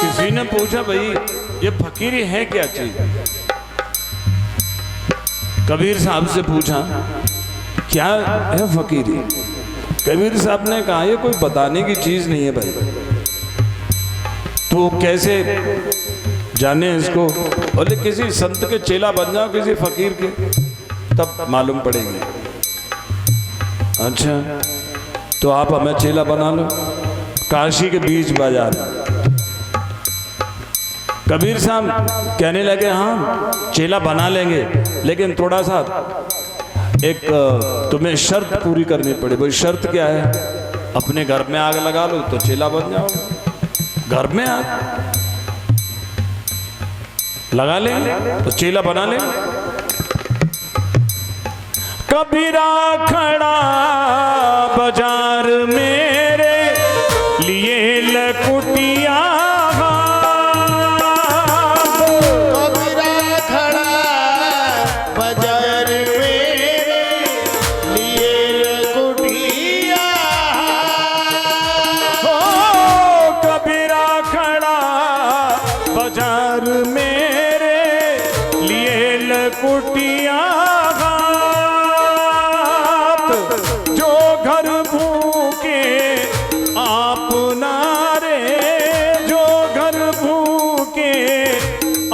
किसी ने पूछा भाई ये फकीरी है क्या चीज? कबीर साहब से पूछा क्या है फकीरी? कबीर साहब ने कहा ये कोई बताने की चीज नहीं है भाई, तो कैसे जाने इसको? बोले किसी संत के चेला बन जाओ, किसी फकीर के, तब मालूम पड़ेगी। अच्छा तो आप हमें चेला बना लो काशी के बीच बाजार में। कबीर साहब कहने लगे हाँ चेला बना लेंगे, लेकिन थोड़ा सा एक तुम्हें शर्त पूरी करनी पड़े। भाई शर्त क्या है? अपने घर में आग लगा लो तो चेला बन जाओ। घर में आग लगा लेंगे तो चेला बना लेंगे। कबीरा खड़ा बाजार मेरे लिए लकुटिया, कबीरा खड़ा बाजार मेरे लिए लकुटिया। ओ कबीरा खड़ा बाजार मेरे लिए लकुटिया, जो घर भूखे आप ना रे, जो घर भूखे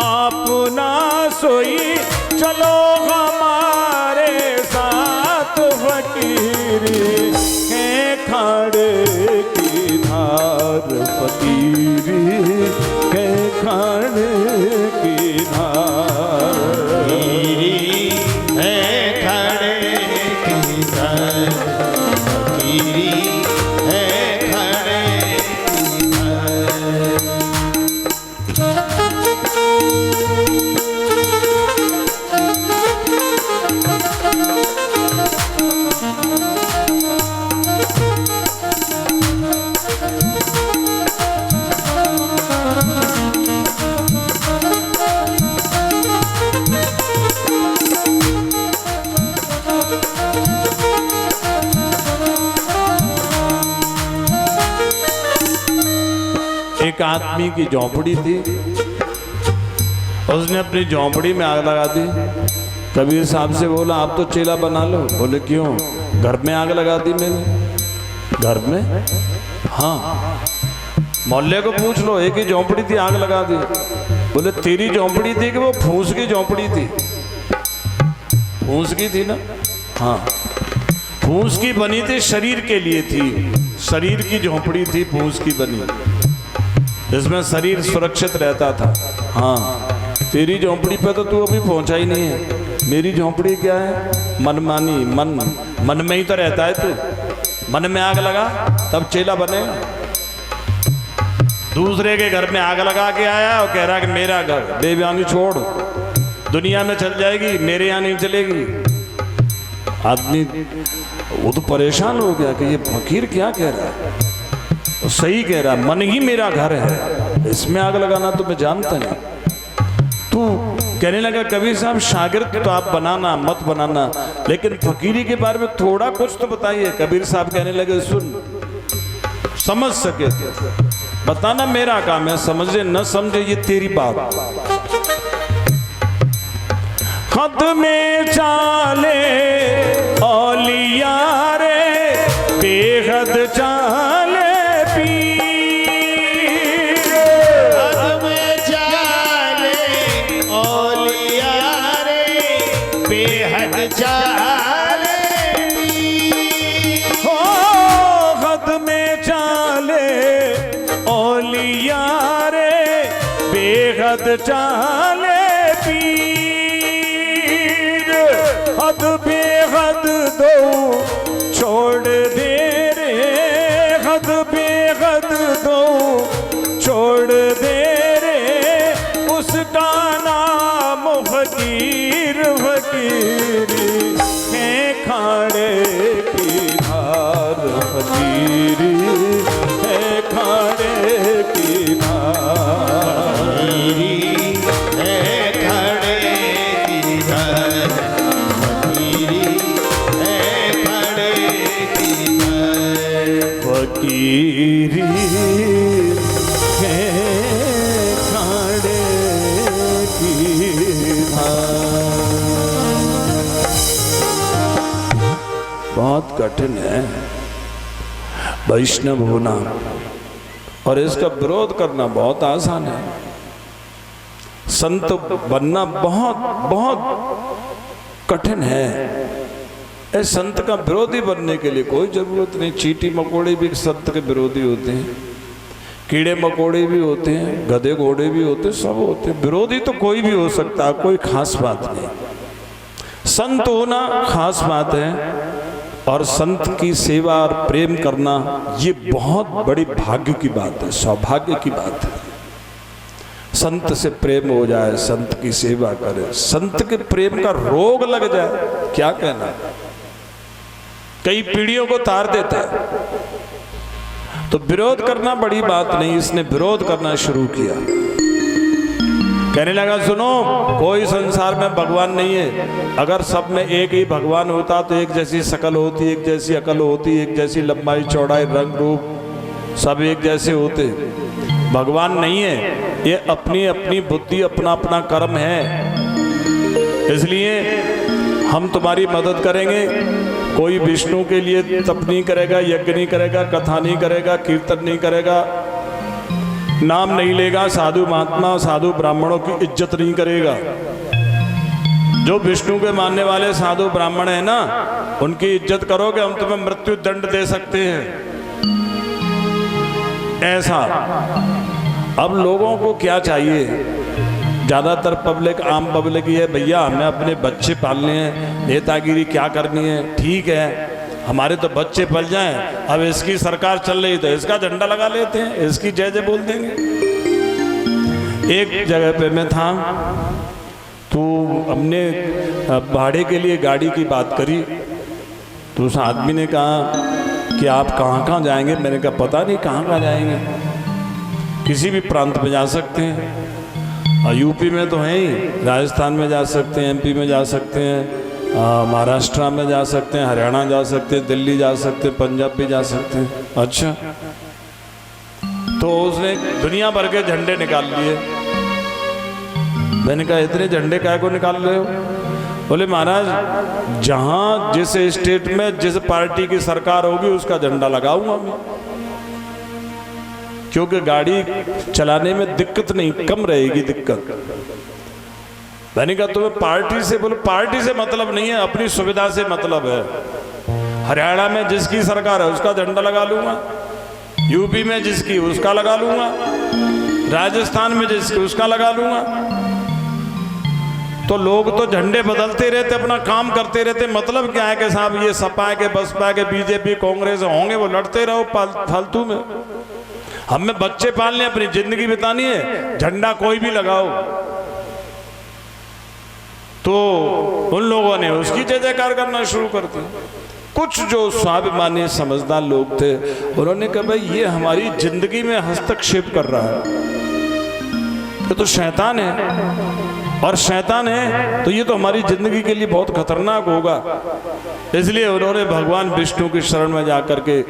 आप ना सोई, चलो हमारे साथ फकीरी है खाड़े की धार, फकीरी है खाड़े की धार, है खड़े की धार, फकीरी है खड़े की धार। एक आदमी की झोंपड़ी थी, उसने अपनी झोंपड़ी में आग लगा दी। कबीर साहब से बोला आप तो चेला बना लो। बोले क्यों? घर में आग लगा दी मैंने। घर में? हाँ मोहल्ले को पूछ लो, एक ही झोंपड़ी थी आग लगा दी। बोले तेरी झोंपड़ी थी कि वो फूस की झोंपड़ी थी? फूस की थी ना? हाँ फूस की बनी थी, शरीर के लिए थी, शरीर की झोंपड़ी थी फूस की बनी, जिसमें शरीर सुरक्षित रहता था। हाँ तेरी झोंपड़ी पे तो तू अभी पहुंचा ही नहीं है। मेरी झोंपड़ी क्या है? मनमानी, मन में ही तो रहता है तू। मन में आग लगा तब चेला बनेगा। दूसरे के घर में आग लगा के आया और कह रहा कि मेरा घर, बेबयानी छोड़, दुनिया में चल जाएगी, मेरे यहाँ नहीं चलेगी। आदमी वो तो परेशान हो गया कि ये फकीर क्या कह रहा है। तो सही कह रहा, मन ही मेरा घर है, इसमें आग लगाना तो मैं जानता नहीं। तू कहने लगा कबीर साहब शागिर्द तो आप बनाना मत बनाना, लेकिन फकीरी के बारे में थोड़ा कुछ तो बताइए। कबीर साहब कहने लगे सुन, समझ सके तो बताना मेरा काम है, समझे न समझे ये तेरी बात। खत में चाले औलिया रे, बेहद चाले चाले पीर, हद बेहद दो छोड़ दे रे, हद बेहद दो छोड़ दे रे, उसका नाम फकीर, फकीरी है खाड़े की धार, फकीरी है खाड़े की धार। फकीरी है कठिन है वैष्णव होना, और इसका विरोध करना बहुत आसान है। संत बनना बहुत बहुत कठिन है। इस संत का विरोधी बनने के लिए कोई जरूरत नहीं। चींटी मकोड़े भी संत के विरोधी होते हैं, कीड़े मकोड़े भी होते हैं, गधे घोड़े भी होते हैं, सब होते हैं। विरोधी तो कोई भी हो सकता है, कोई खास बात नहीं। संत होना खास बात है, और संत की सेवा और प्रेम करना ये बहुत बड़ी भाग्य की बात है, सौभाग्य की बात है। संत से प्रेम हो जाए, संत की सेवा करे, संत के प्रेम का रोग लग जाए, क्या कहना, कई पीढ़ियों को तार देता है। तो विरोध करना बड़ी बात नहीं। इसने विरोध करना शुरू किया, कहने लगा सुनो, कोई संसार में भगवान नहीं है। अगर सब में एक ही भगवान होता तो एक जैसी शकल होती, एक जैसी अकल होती, एक जैसी लंबाई चौड़ाई रंग रूप सब एक जैसे होते। भगवान नहीं है, ये अपनी अपनी बुद्धि, अपना अपना कर्म है। इसलिए हम तुम्हारी मदद करेंगे। कोई विष्णु के लिए तप नहीं करेगा, यज्ञ नहीं करेगा, कथा नहीं करेगा, कीर्तन नहीं करेगा, नाम नहीं लेगा, साधु महात्मा साधु ब्राह्मणों की इज्जत नहीं करेगा। जो विष्णु के मानने वाले साधु ब्राह्मण है ना, उनकी इज्जत करोगे, हम तुम्हें मृत्यु दंड दे सकते हैं। ऐसा अब लोगों को क्या चाहिए, ज़्यादातर पब्लिक, आम पब्लिक ये, भैया हमें अपने बच्चे पालने हैं, नेतागिरी क्या करनी है, ठीक है हमारे तो बच्चे पल जाएं, अब इसकी सरकार चल रही तो इसका झंडा लगा लेते हैं, इसकी जय जय बोल देंगे। एक जगह पे मैं था तो हमने भाड़े के लिए गाड़ी की बात करी, तो उस आदमी ने कहा कि आप कहाँ कहाँ जाएंगे। मैंने कहा पता नहीं कहाँ कहाँ जाएंगे, किसी भी प्रांत में जा सकते हैं, और यूपी में तो है ही, राजस्थान में जा सकते हैं, एमपी में जा सकते हैं, महाराष्ट्र में जा सकते हैं, हरियाणा जा सकते हैं, दिल्ली जा सकते हैं, पंजाब भी जा सकते हैं। अच्छा, तो उसने दुनिया भर के झंडे निकाल लिए। मैंने कहा इतने झंडे काय को निकाल रहे हो? बोले महाराज जहां जिस स्टेट में जिस पार्टी की सरकार होगी उसका झंडा लगाऊंगा मैं, क्योंकि गाड़ी चलाने में दिक्कत नहीं, कम रहेगी दिक्कत। मैंने कहा तुम्हें पार्टी से, बोले पार्टी से मतलब नहीं है, अपनी सुविधा से मतलब है। हरियाणा में जिसकी सरकार है उसका झंडा लगा लूंगा, यूपी में जिसकी उसका लगा लूंगा, राजस्थान में जिसकी उसका लगा लूंगा। तो लोग तो झंडे बदलते रहते, अपना काम करते रहते, मतलब क्या है कि साहब ये सपा के बसपा के बीजेपी कांग्रेस होंगे, वो लड़ते रहो फालतू में। हमें बच्चे पालने, अपनी जिंदगी बितानी है, झंडा कोई भी लगाओ। तो उन लोगों ने उसकी जय जयकार करना शुरू कर दी। कुछ जो स्वाभिमानी समझदार लोग थे, उन्होंने कहा भाई ये हमारी जिंदगी में हस्तक्षेप कर रहा है, ये तो शैतान है, और शैतान है तो ये तो हमारी जिंदगी के लिए बहुत खतरनाक होगा। इसलिए उन्होंने भगवान विष्णु की शरण में जाकर के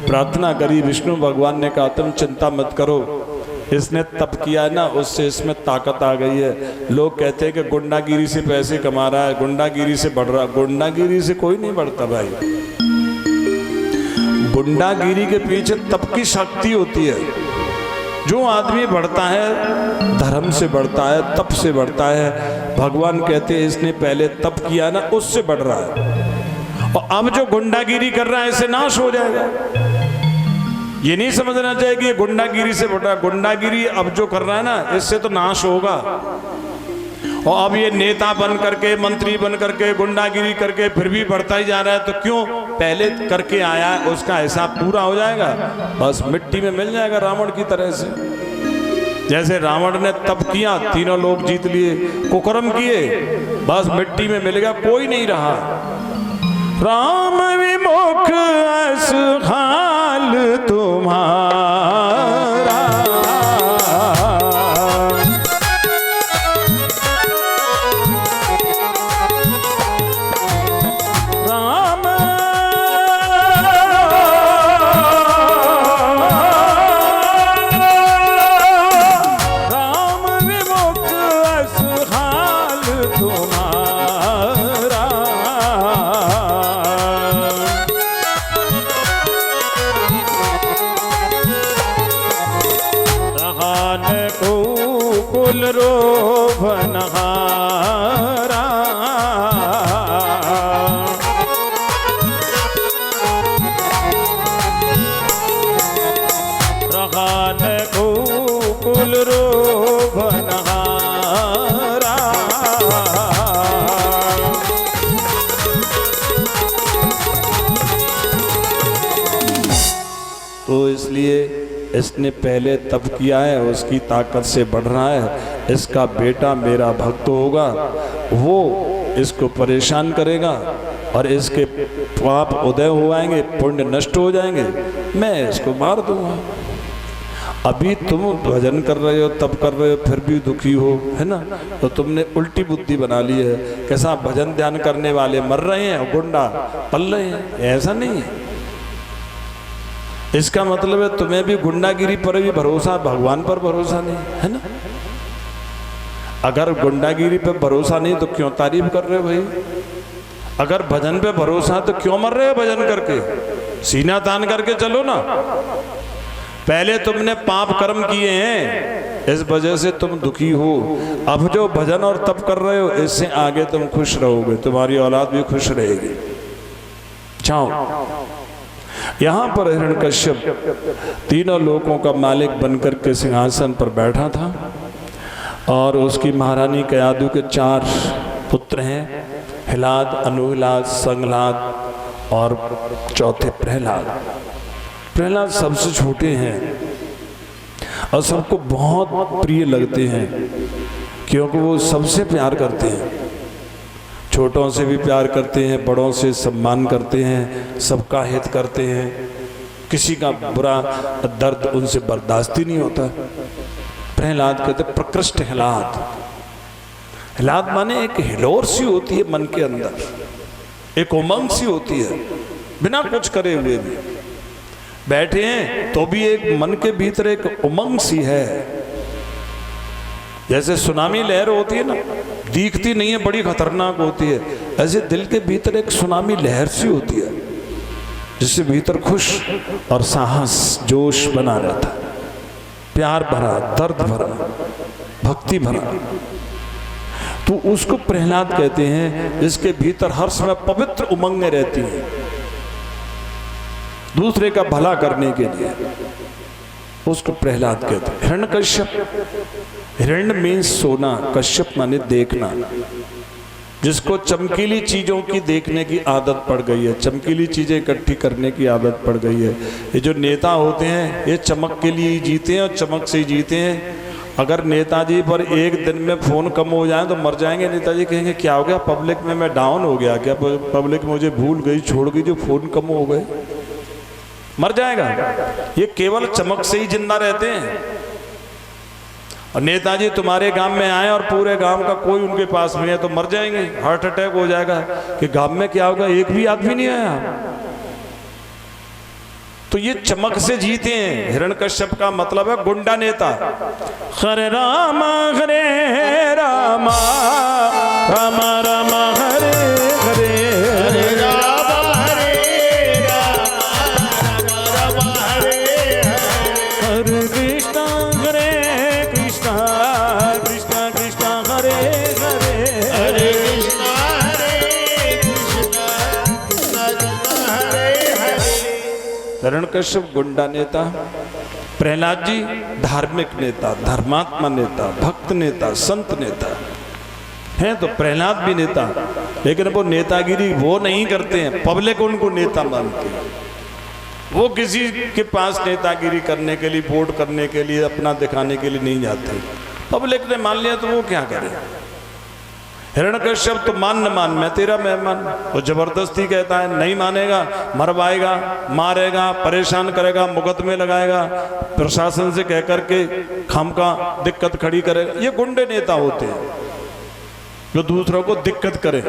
प्रार्थना करी। विष्णु भगवान ने कहा तुम चिंता मत करो, इसने तप किया ना, उससे इसमें ताकत आ गई है। लोग कहते हैं कि गुंडागिरी से पैसे कमा रहा है, गुंडागिरी से बढ़ रहा। गुंडागिरी से कोई नहीं बढ़ता भाई, गुंडागिरी के पीछे तप की शक्ति होती है। जो आदमी बढ़ता है धर्म से बढ़ता है, तप से बढ़ता है। भगवान कहते हैं इसने पहले तप किया ना, उससे बढ़ रहा है, और अब जो गुंडागिरी कर रहा है इससे नाश हो जाएगा। ये नहीं समझना चाहिए कि ये गुंडागिरी से बढ़ रहा है। गुंडागिरी अब जो कर रहा है ना, इससे तो नाश होगा। और अब ये नेता बन करके, मंत्री बन करके, गुंडागिरी करके फिर भी बढ़ता ही जा रहा है, तो क्यों? पहले करके आया है, उसका हिसाब पूरा हो जाएगा, बस मिट्टी में मिल जाएगा, रावण की तरह से। जैसे रावण ने तप किया, तीनों लोग जीत लिए, कुकर्म किए, बस मिट्टी में मिल गया, कोई नहीं रहा। राम विमुख ऐसा हाल तुम्हारा, राम राम विमुख ऐसा हाल तुम्हारा। कुल रोभनहारा। रहान कुल रोभनहारा। तो इसलिए इसने पहले तप किया है, उसकी ताकत से बढ़ रहा है। इसका बेटा मेरा भक्त होगा, वो इसको परेशान करेगा और इसके पाप उदय हो आएंगे, पुण्य नष्ट हो जाएंगे, मैं इसको मार दूंगा। अभी तुम भजन कर रहे हो, तप कर रहे हो, फिर भी दुखी हो, है ना? तो तुमने उल्टी बुद्धि बना ली है। कैसा भजन ध्यान करने वाले मर रहे हैं, गुंडा पल रहे हैं, ऐसा नहीं है। इसका मतलब है तुम्हें भी गुंडागिरी पर भी भरोसा, भगवान पर भरोसा नहीं, है ना? अगर गुंडागिरी पे भरोसा नहीं तो क्यों तारीफ कर रहे हो भाई? अगर भजन पे भरोसा तो क्यों मर रहे हो भजन करके? सीना तान करके चलो ना। पहले तुमने पाप कर्म किए हैं, इस वजह से तुम दुखी हो। अब जो भजन और तप कर रहे हो, इससे आगे तुम खुश रहोगे, तुम्हारी औलाद भी खुश रहेगी। जाओ। यहाँ पर हिरण्यकश्यप तीनों लोकों का मालिक बनकर के सिंहासन पर बैठा था और उसकी महारानी कयादु के 4 पुत्र हैं, हिलाद, अनुहिलाद, संघलाद और चौथे प्रहलाद। प्रहलाद सबसे छोटे हैं और सबको बहुत प्रिय लगते हैं क्योंकि वो सबसे प्यार करते हैं। छोटों से भी प्यार करते हैं, बड़ों से सम्मान करते हैं, सबका हित करते हैं, किसी का बुरा दर्द उनसे बर्दाश्त ही नहीं होता। प्रहलाद कहते प्रकृष्ट हिलाद। हिलाद माने एक हिलोर सी होती है मन के अंदर, एक उमंग सी होती है, बिना कुछ करे हुए भी बैठे हैं तो भी एक मन के भीतर एक उमंग सी है। जैसे सुनामी लहर होती है ना, दिखती नहीं है, बड़ी खतरनाक होती है, ऐसे दिल के भीतर एक सुनामी लहर सी होती है जिससे भीतर खुश और साहस जोश बना रहता है, प्यार भरा, दर्द भरा, भक्ति भरा। तो उसको प्रहलाद कहते हैं, जिसके भीतर हर समय पवित्र उमंगें रहती हैं दूसरे का भला करने के लिए, उसको प्रहलाद कहते हैं। हिरण्यकश्यप, हिरण्य मीन्स सोना, कश्यप माने देखना। जिसको चमकीली चीजों की देखने की आदत पड़ गई है, चमकीली चीजें इकट्ठी करने की आदत पड़ गई है। ये जो नेता होते हैं ये चमक के लिए ही जीते हैं और चमक से ही जीते हैं। अगर नेताजी पर एक दिन में फोन कम हो जाए तो मर जाएंगे। नेताजी कहेंगे क्या हो गया, पब्लिक में मैं डाउन हो गया क्या, पब्लिक मुझे भूल गई, छोड़ गई, जो फोन कम हो गए, मर जाएगा। ये केवल चमक से ही जिंदा रहते हैं। और नेताजी तुम्हारे गांव में आए और पूरे गांव का कोई उनके पास नहीं है तो मर जाएंगे, हार्ट अटैक हो जाएगा कि गांव में क्या होगा, एक भी आदमी नहीं आया। तो ये चमक से जीते हैं। हिरण्यकश्यप का मतलब है गुंडा नेता। हरे रामा रामा रामा रामा हरे हरे हरे रामा हरे रामा रामा हरे हरे कृष्णा कृष्णा कृष्णा कृष्णा हरे हरे हरे कृष्णा कृष्णा कृष्णा हरे हरे। हिरण्यकश्यप गुंडा नेता, प्रहलाद जी धार्मिक नेता, धर्मात्मा नेता, भक्त नेता, संत नेता हैं। तो प्रहलाद भी नेता, लेकिन वो नेतागिरी वो नहीं करते हैं, पब्लिक उनको नेता मानती है। वो किसी के पास नेतागिरी करने के लिए, वोट करने के लिए, अपना दिखाने के लिए नहीं जाते। पब्लिक ने मान लिया तो वो क्या करे। हिरण्यकश्यप तो मान न मान, मैं तेरा मेहमान, वो जबरदस्ती कहता है, नहीं मानेगा मरवाएगा, मारेगा, परेशान करेगा, मुकदमे लगाएगा, प्रशासन से कह करके खामका दिक्कत खड़ी करेगा। ये गुंडे नेता होते हैं जो दूसरों को दिक्कत करे,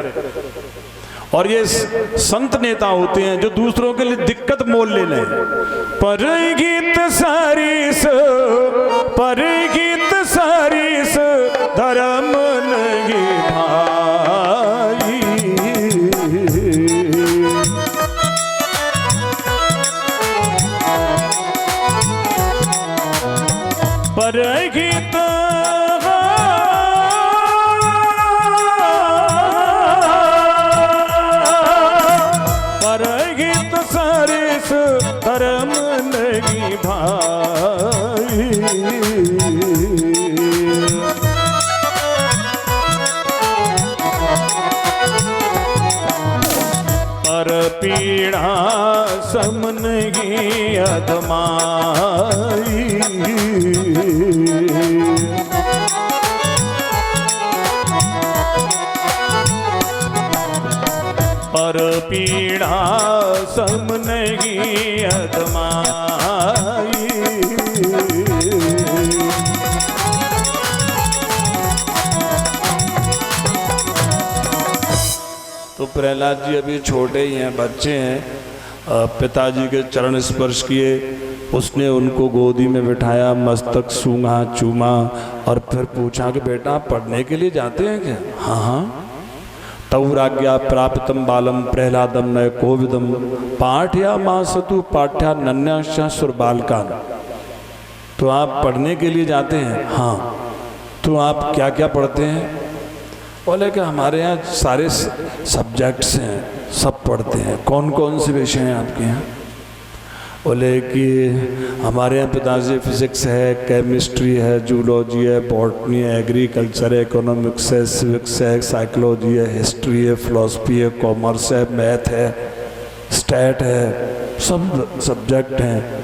और ये संत नेता होते हैं जो दूसरों के लिए दिक्कत मोल ले लें। पर गीत सारीस, पर गीत सारीस धर्म लगी भाई। पर गीत सम नहीं अधमाई। पर पीड़ा सम नहीं अधमाई। तो प्रहलाद जी अभी छोटे ही हैं, बच्चे हैं। पिताजी के चरण स्पर्श किए, उसने उनको गोदी में बिठाया, मस्तक सूंघा चूमा और फिर पूछा कि बेटा आप पढ़ने के लिए जाते हैं क्या? हाँ हाँ। तौराज्ञा प्राप्तम बालम प्रहलादम नय कोविदम पाठया मासतु पाठ्या नन्याश्चा सुरबालकान। तो आप पढ़ने के लिए जाते हैं? हाँ। तो आप क्या क्या पढ़ते हैं? बोले कि हमारे यहाँ सारे सब्जेक्ट्स हैं, सब पढ़ते हैं। कौन कौन से विषय हैं आपके यहाँ? बोले कि हमारे यहाँ पिताजी फिजिक्स है, केमिस्ट्री है, जूलॉजी है, बॉटनी है, एग्रीकल्चर है, इकोनॉमिक्स है, सिविक्स है, साइकोलॉजी है, हिस्ट्री है, फिलॉसफी है, कॉमर्स है, मैथ है, स्टैट है, सब सब्जेक्ट हैं।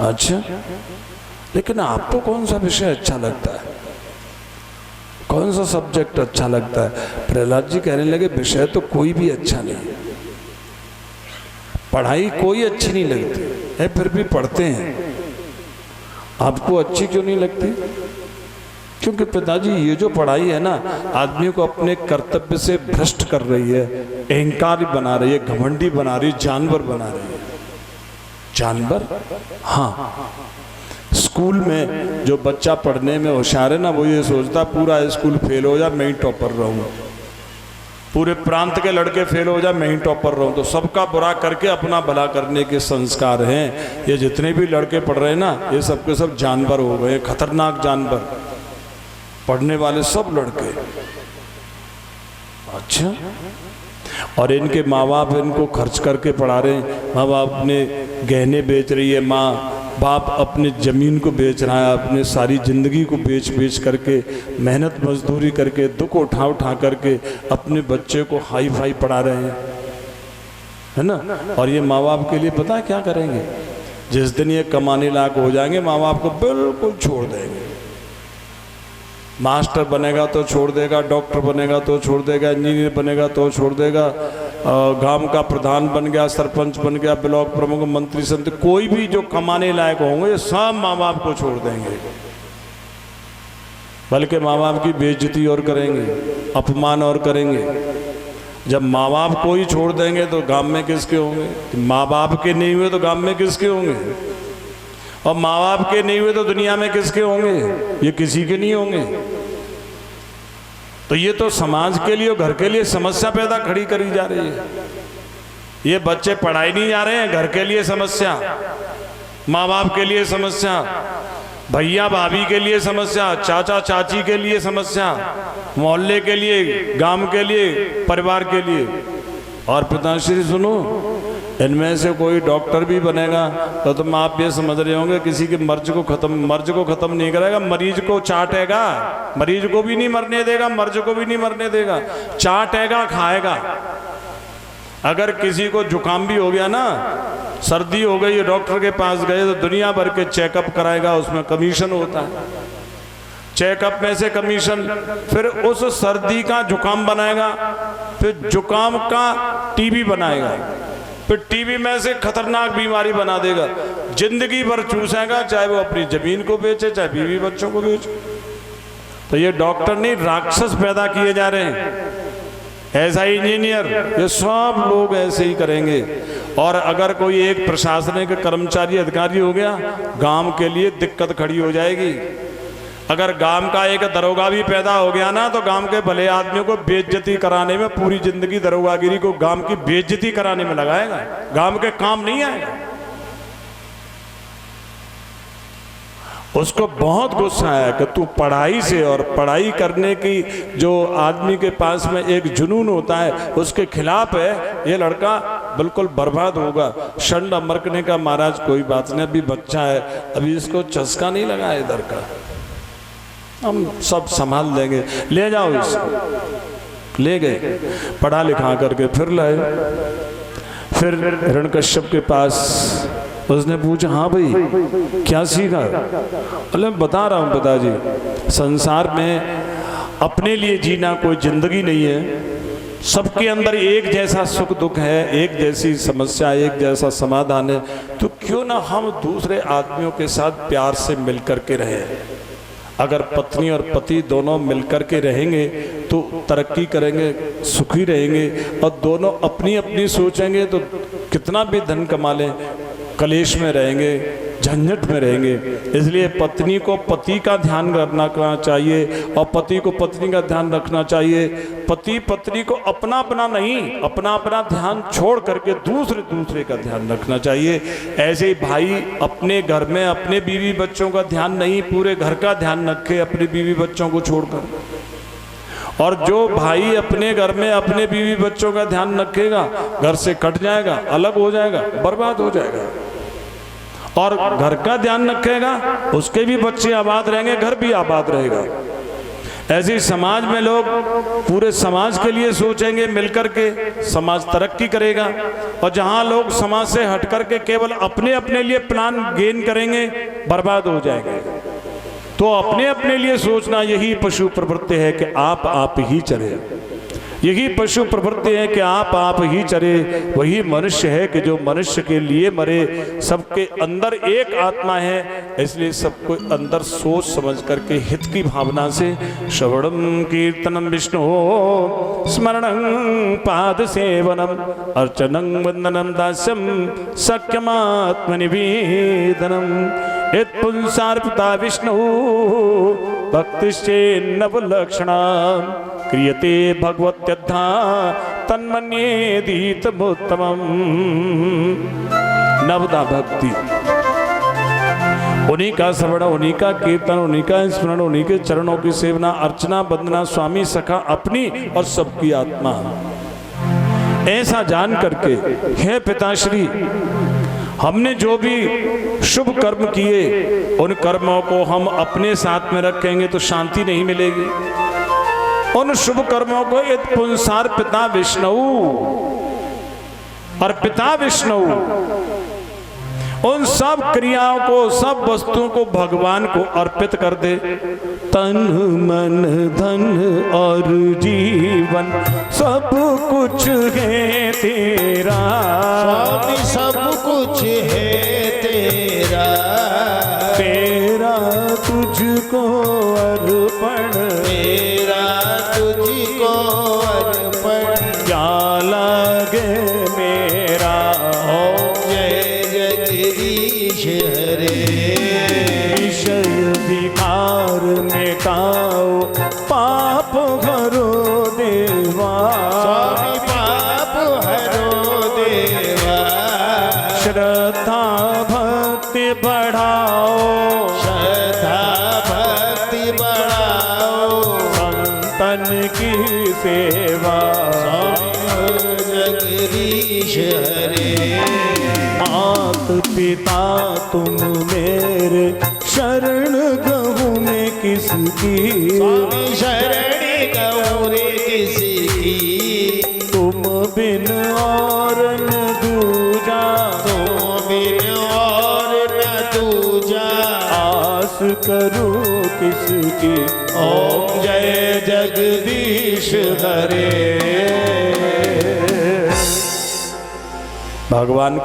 अच्छा, लेकिन आपको कौन सा विषय अच्छा लगता है? कौन सा सब्जेक्ट अच्छा लगता है? प्रहलाद जी कहने लगे विषय तो कोई भी अच्छा नहीं, पढ़ाई कोई अच्छी नहीं लगती है, फिर भी पढ़ते हैं। आपको अच्छी क्यों नहीं लगती? क्योंकि पिताजी ये जो पढ़ाई है ना, आदमी को अपने कर्तव्य से भ्रष्ट कर रही है, अहंकारी बना रही है, घमंडी बना रही है, जानवर बना रही है। जानवर? हाँ। स्कूल में जो बच्चा पढ़ने में होशियार है ना, वो ये सोचता पूरा स्कूल फेल हो जाए मैं ही टॉपर रहूं, पूरे प्रांत के लड़के फेल हो जाए मैं ही टॉपर रहूं। तो सबका बुरा करके अपना भला करने के संस्कार हैं। ये जितने भी लड़के पढ़ रहे हैं ना, ये सब के सब जानवर हो गए, खतरनाक जानवर, पढ़ने वाले सब लड़के। अच्छा, और इनके माँ बाप इनको खर्च करके पढ़ा रहे हैं। माँ बाप ने गहने बेच रही है, माँ बाप अपने ज़मीन को बेच रहा है, अपने सारी ज़िंदगी को बेच बेच करके, मेहनत मजदूरी करके, दुख उठा उठा करके अपने बच्चे को हाई फाई पढ़ा रहे हैं, है ना। और ये माँ बाप के लिए पता है क्या करेंगे? जिस दिन ये कमाने लायक हो जाएंगे, माँ बाप को बिल्कुल छोड़ देंगे। मास्टर बनेगा तो छोड़ देगा, डॉक्टर बनेगा तो छोड़ देगा, इंजीनियर बनेगा तो छोड़ देगा, गांव का प्रधान बन गया, सरपंच बन गया, ब्लॉक प्रमुख, मंत्री समिति, कोई भी जो कमाने लायक होंगे सब माँ बाप को छोड़ देंगे, बल्कि माँ बाप की बेइज्जती और करेंगे, अपमान और करेंगे। जब माँ बाप को ही छोड़ देंगे तो गांव में किसके होंगे? माँ बाप के नहीं हुए तो गांव में किसके होंगे? और माँ बाप के नहीं हुए तो दुनिया में किसके होंगे? ये किसी के नहीं होंगे। तो ये तो समाज के लिए और घर के लिए समस्या पैदा खड़ी करी जा रही है। ये बच्चे पढ़ाई नहीं जा रहे हैं, घर के लिए समस्या, माँ बाप के लिए समस्या, भैया भाभी के लिए समस्या, चाचा चाची के लिए समस्या, मोहल्ले के लिए, गांव के लिए, परिवार के लिए। और पिताश्री सुनो, इनमें से कोई डॉक्टर भी बनेगा तो तुम आप ये समझ रहे होंगे किसी के मर्ज को खत्म नहीं करेगा, मरीज को चाटेगा, मरीज को भी नहीं मरने देगा, मर्ज को भी नहीं मरने देगा, चाटेगा, खाएगा। अगर किसी को जुकाम भी हो गया ना, सर्दी हो गई, डॉक्टर के पास गए तो दुनिया भर के चेकअप कराएगा, उसमें कमीशन होता है, चेकअप में से कमीशन, फिर उस सर्दी का जुकाम बनाएगा, फिर जुकाम का टीबी बनाएगा, फिर टीबी में से खतरनाक बीमारी बना देगा, जिंदगी भर चूसेगा, चाहे वो अपनी जमीन को बेचे, चाहे बीवी बच्चों को बेचे। तो ये डॉक्टर नहीं, राक्षस पैदा किए जा रहे हैं, ऐसा इंजीनियर, ये सब लोग ऐसे ही करेंगे। और अगर कोई एक प्रशासनिक कर्मचारी अधिकारी हो गया, गांव के लिए दिक्कत खड़ी हो जाएगी। अगर गांव का एक दरोगा भी पैदा हो गया ना, तो गांव के भले आदमियों को बेइज्जती कराने में, पूरी जिंदगी दरोगागिरी को गांव की बेइज्जती कराने में लगाएगा, गांव के काम नहीं आएगा। उसको बहुत गुस्सा आया कि तू पढ़ाई से, और पढ़ाई करने की जो आदमी के पास में एक जुनून होता है, उसके खिलाफ है, ये लड़का बिल्कुल बर्बाद होगा। शंड अमरकने का महाराज कोई बात नहीं, अभी बच्चा है, अभी इसको चस्का नहीं लगा इधर का, हम सब संभाल लेंगे, ले जाओ इसको। ले गए, पढ़ा लिखा करके फिर लाए, फिर हिरण्यकश्यप के पास उसने पूछा, हाँ भाई क्या सीखा? बोले मैं बता रहा हूँ पिताजी, संसार में अपने लिए जीना कोई जिंदगी नहीं है। सबके अंदर एक जैसा सुख दुख है, एक जैसी समस्या, एक जैसा समाधान है। तो क्यों ना हम दूसरे आदमियों के साथ प्यार से मिल कर के रहें। अगर पत्नी और पति दोनों मिलकर के रहेंगे तो तरक्की करेंगे, सुखी रहेंगे। और दोनों अपनी अपनी सोचेंगे तो कितना भी धन कमा लें, कलेश में रहेंगे, झंझट में रहेंगे। इसलिए पत्नी को पति का ध्यान रखना चाहिए और पति को पत्नी का ध्यान रखना चाहिए। पति पत्नी को अपना अपना नहीं, अपना अपना ध्यान छोड़ करके दूसरे का ध्यान रखना चाहिए। ऐसे ही भाई अपने घर में अपने बीवी बच्चों का ध्यान नहीं, पूरे घर का ध्यान रखे अपने बीवी बच्चों को छोड़कर। और जो भाई अपने घर में अपने बीवी बच्चों का ध्यान रखेगा, घर से कट जाएगा, अलग हो जाएगा, बर्बाद हो जाएगा। और घर का ध्यान रखेगा, उसके भी बच्चे आबाद रहेंगे, घर भी आबाद रहेगा। ऐसे ही समाज में लोग पूरे समाज के लिए सोचेंगे, मिलकर के समाज तरक्की करेगा। और जहां लोग समाज से हट करके केवल अपने अपने लिए प्लान गेन करेंगे, बर्बाद हो जाएंगे। तो अपने अपने लिए सोचना, यही पशु प्रवृत्ति है कि आप ही चले। यही पशु प्रवृत्ति है कि आप ही चरे। वही मनुष्य है कि जो मनुष्य के लिए मरे। सबके अंदर एक आत्मा है, इसलिए सबको अंदर सोच समझ करके हित की भावना से श्रवणम कीर्तनम विष्णु स्मरणं पाद सेवनम अर्चनं वंदनम दास्यम सख्यमात्मनिवेदनम यत् पुंसार्पिता विष्णु भक्तिश्चेन्नवलक्षणा क्रियते भगवत्यद्धा तन्मन्येदीतमुत्तमम्। नवदा भक्ति, उन्हीं का श्रवण, उन्हीं का कीर्तन, उन्हीं का स्मरण, उन्हीं के चरणों की सेवना, अर्चना, वंदना, स्वामी सखा, अपनी और सबकी आत्मा। ऐसा जान करके हे पिताश्री, हमने जो भी शुभ कर्म किए उन कर्मों को हम अपने साथ में रखेंगे तो शांति नहीं मिलेगी। उन शुभ कर्मों को यत् पुंसार पिता विष्णु, और पिता विष्णु उन सब क्रियाओं को, सब वस्तुओं को भगवान को अर्पित कर दे। तन मन धन और जीवन सब कुछ है तेरा, स्वामी सब कुछ है तेरा, तेरा तुझको अर्पण, तेरा तुझको अर्पण। क्या लागे मेरा ओम जय जगदीश हरे। विषय विकार मिटाओ, पाप हरो देवा, स्वामी पाप हरो देवा। श्रद्धा भक्ति बढ़ाओ, श्रद्धा भक्ति बढ़ाओ, संतन की सेवा। जगदीश हरे। मात पिता तुम मेरे, शरण गहूँ में किसकी, स्वामी शरणी गौरी किसी की, तुम बिन और न दूजा, तुम बिन और न दूजा। आस करूँ किसकी। ओम जय जगदीश हरे। भगवान को